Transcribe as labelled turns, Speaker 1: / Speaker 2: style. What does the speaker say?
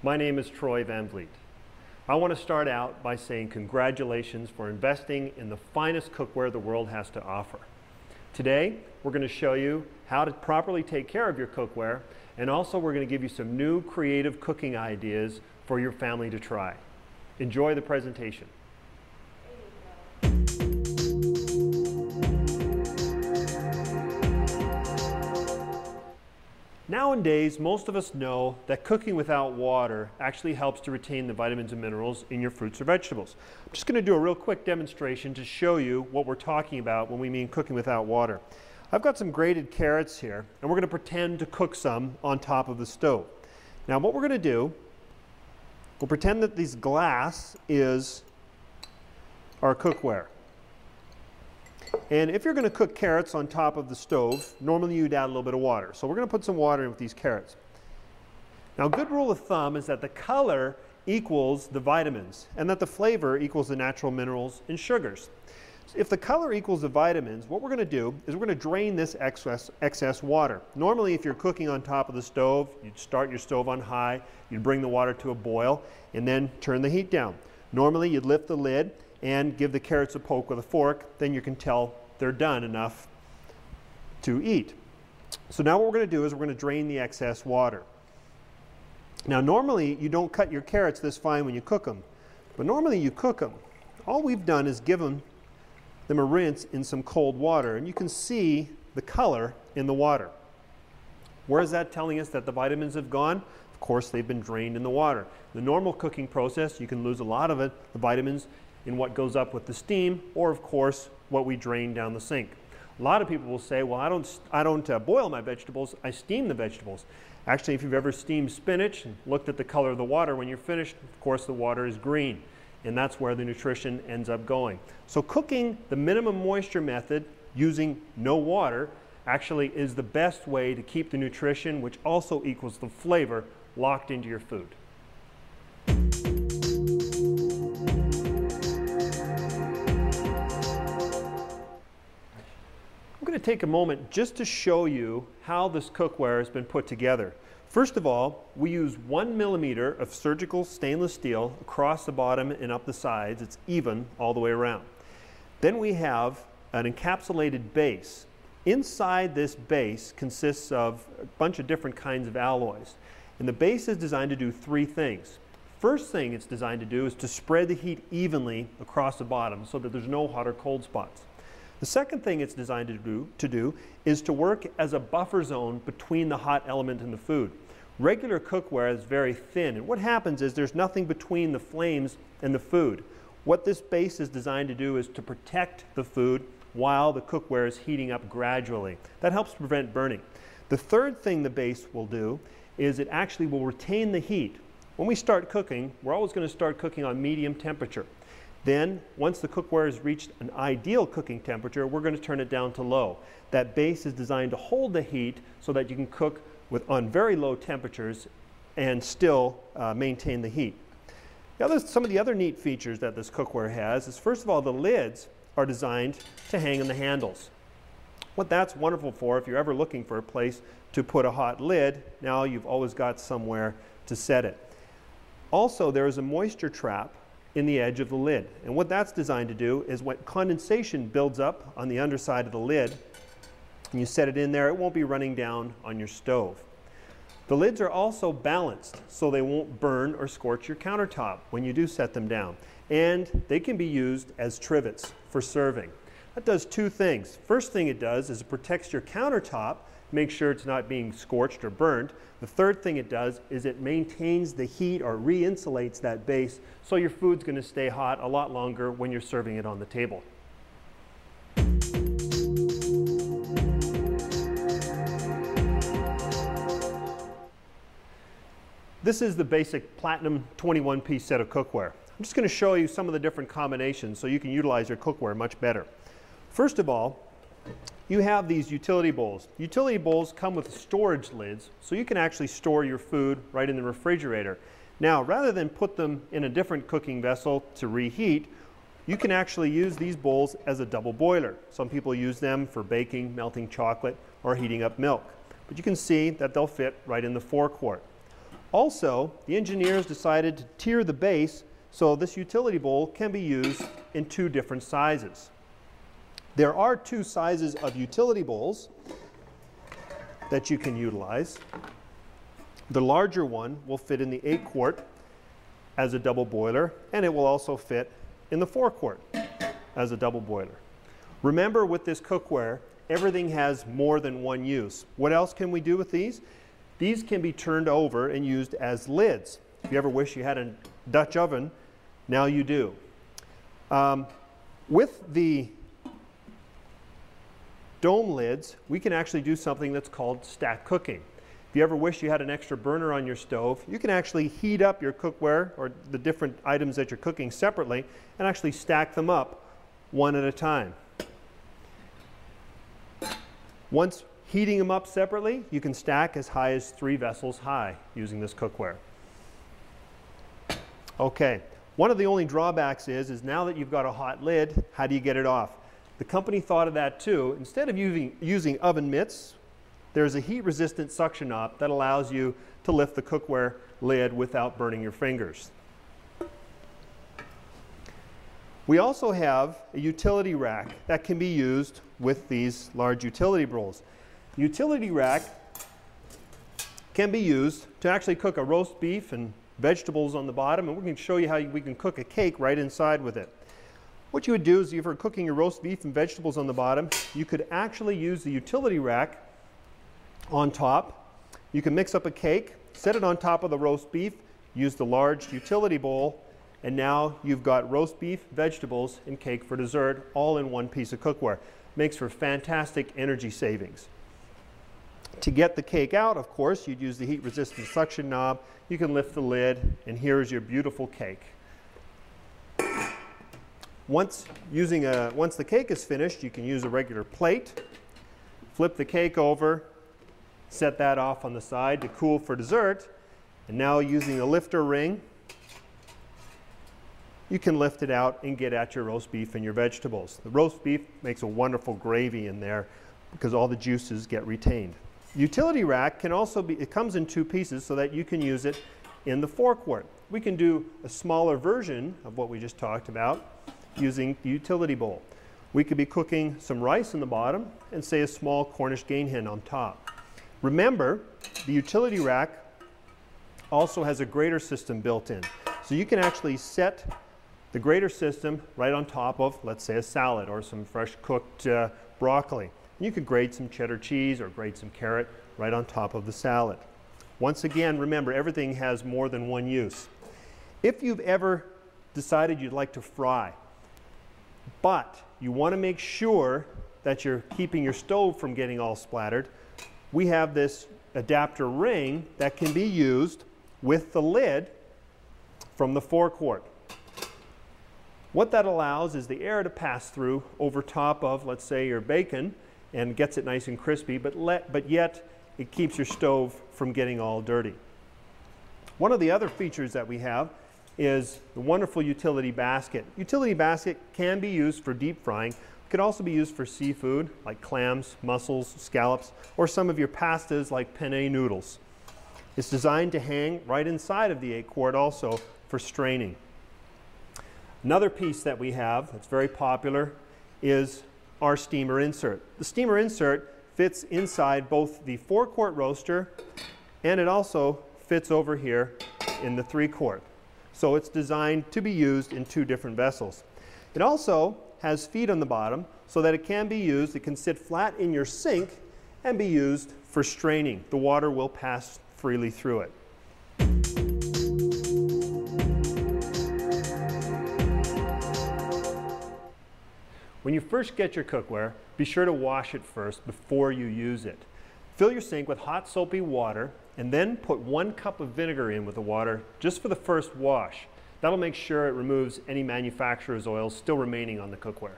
Speaker 1: My name is Troy Van Vliet. I want to start out by saying congratulations for investing in the finest cookware the world has to offer. Today, we're going to show you how to properly take care of your cookware, and also we're going to give you some new creative cooking ideas for your family to try. Enjoy the presentation. Nowadays, most of us know that cooking without water actually helps to retain the vitamins and minerals in your fruits or vegetables. I'm just going to do a real quick demonstration to show you what we're talking about when we mean cooking without water. I've got some grated carrots here, and we're going to pretend to cook some on top of the stove. Now what we're going to do, we'll pretend that this glass is our cookware. And if you're going to cook carrots on top of the stove, normally you'd add a little bit of water. So we're going to put some water in with these carrots. Now a good rule of thumb is that the color equals the vitamins and that the flavor equals the natural minerals and sugars. So if the color equals the vitamins, what we're going to do is we're going to drain this excess water. Normally if you're cooking on top of the stove, you'd start your stove on high, you'd bring the water to a boil and then turn the heat down. Normally you'd lift the lid and give the carrots a poke with a fork, then you can tell they're done enough to eat. So now what we're going to do is we're going to drain the excess water. Now normally you don't cut your carrots this fine when you cook them, but normally you cook them. All we've done is given them a rinse in some cold water, and you can see the color in the water. Where is that telling us that the vitamins have gone? Of course, they've been drained in the water. The normal cooking process, you can lose a lot of it, the vitamins, in what goes up with the steam, or of course what we drain down the sink. A lot of people will say, well, I don't boil my vegetables, I steam the vegetables. Actually, if you've ever steamed spinach and looked at the color of the water when you're finished, of course the water is green, and that's where the nutrition ends up going. So cooking the minimum moisture method using no water actually is the best way to keep the nutrition, which also equals the flavor, locked into your food. I'm going to take a moment just to show you how this cookware has been put together. First of all, we use 1 millimeter of surgical stainless steel across the bottom and up the sides. It's even all the way around. Then we have an encapsulated base. Inside this base consists of a bunch of different kinds of alloys. And the base is designed to do three things. First thing it's designed to do is to spread the heat evenly across the bottom so that there's no hot or cold spots. The second thing it's designed to do is to work as a buffer zone between the hot element and the food. Regular cookware is very thin, and what happens is there's nothing between the flames and the food. What this base is designed to do is to protect the food while the cookware is heating up gradually. That helps prevent burning. The third thing the base will do is it actually will retain the heat. When we start cooking, we're always going to start cooking on medium temperature. Then, once the cookware has reached an ideal cooking temperature, we're going to turn it down to low. That base is designed to hold the heat so that you can cook on very low temperatures and still maintain the heat. Some of the other neat features that this cookware has is, first of all, the lids are designed to hang on the handles. What that's wonderful for, if you're ever looking for a place to put a hot lid, now you've always got somewhere to set it. Also, there is a moisture trap in the edge of the lid. And what that's designed to do is when condensation builds up on the underside of the lid, and you set it in there, it won't be running down on your stove. The lids are also balanced so they won't burn or scorch your countertop when you do set them down. And they can be used as trivets for serving. That does two things. First thing it does is it protects your countertop, make sure it's not being scorched or burned. The third thing it does is it maintains the heat or re-insulates that base so your food's going to stay hot a lot longer when you're serving it on the table. This is the basic platinum 21-piece set of cookware. I'm just going to show you some of the different combinations so you can utilize your cookware much better. First of all, you have these utility bowls. Utility bowls come with storage lids, so you can actually store your food right in the refrigerator. Now, rather than put them in a different cooking vessel to reheat, you can actually use these bowls as a double boiler. Some people use them for baking, melting chocolate, or heating up milk. But you can see that they'll fit right in the forecourt. Also, the engineers decided to tier the base so this utility bowl can be used in 2 different sizes. There are 2 sizes of utility bowls that you can utilize. The larger one will fit in the 8-quart as a double boiler, and it will also fit in the 4-quart as a double boiler. Remember, with this cookware, everything has more than one use. What else can we do with these? These can be turned over and used as lids. If you ever wish you had a Dutch oven, now you do. With the dome lids, we can actually do something that's called stack cooking. If you ever wish you had an extra burner on your stove, you can actually heat up your cookware or the different items that you're cooking separately and actually stack them up one at a time. Once heating them up separately, you can stack as high as 3 vessels high using this cookware. Okay, one of the only drawbacks is now that you've got a hot lid, how do you get it off? The company thought of that too. Instead of using oven mitts, there's a heat-resistant suction knob that allows you to lift the cookware lid without burning your fingers. We also have a utility rack that can be used with these large utility bowls. Utility rack can be used to actually cook a roast beef and vegetables on the bottom, and we're going to show you how we can cook a cake right inside with it. What you would do is, if you're cooking your roast beef and vegetables on the bottom, you could actually use the utility rack on top. You can mix up a cake, set it on top of the roast beef, use the large utility bowl, and now you've got roast beef, vegetables, and cake for dessert all in one piece of cookware. Makes for fantastic energy savings. To get the cake out, of course, you'd use the heat-resistant suction knob. You can lift the lid, and here is your beautiful cake. Once the cake is finished, you can use a regular plate, flip the cake over, set that off on the side to cool for dessert, and now using a lifter ring, you can lift it out and get at your roast beef and your vegetables. The roast beef makes a wonderful gravy in there because all the juices get retained. Utility rack can also be, it comes in 2 pieces so that you can use it in the 4-quart. We can do a smaller version of what we just talked about using the utility bowl. We could be cooking some rice in the bottom and say a small Cornish game hen on top. Remember, the utility rack also has a grater system built in. So you can actually set the grater system right on top of, let's say, a salad or some fresh cooked broccoli. You could grate some cheddar cheese or grate some carrot right on top of the salad. Once again, remember, everything has more than one use. If you've ever decided you'd like to fry, but you want to make sure that you're keeping your stove from getting all splattered, we have this adapter ring that can be used with the lid from the 4-quart. What that allows is the air to pass through over top of, let's say, your bacon and gets it nice and crispy, but yet it keeps your stove from getting all dirty. One of the other features that we have is the wonderful utility basket. Utility basket can be used for deep frying. It could also be used for seafood like clams, mussels, scallops, or some of your pastas like penne noodles. It's designed to hang right inside of the 8-quart also for straining. Another piece that we have that's very popular is our steamer insert. The steamer insert fits inside both the 4-quart roaster, and it also fits over here in the 3-quart. So it's designed to be used in 2 different vessels. It also has feet on the bottom so that it can be used, it can sit flat in your sink and be used for straining. The water will pass freely through it. When you first get your cookware, be sure to wash it first before you use it. Fill your sink with hot soapy water and then put 1 cup of vinegar in with the water just for the first wash. That'll make sure it removes any manufacturer's oil still remaining on the cookware.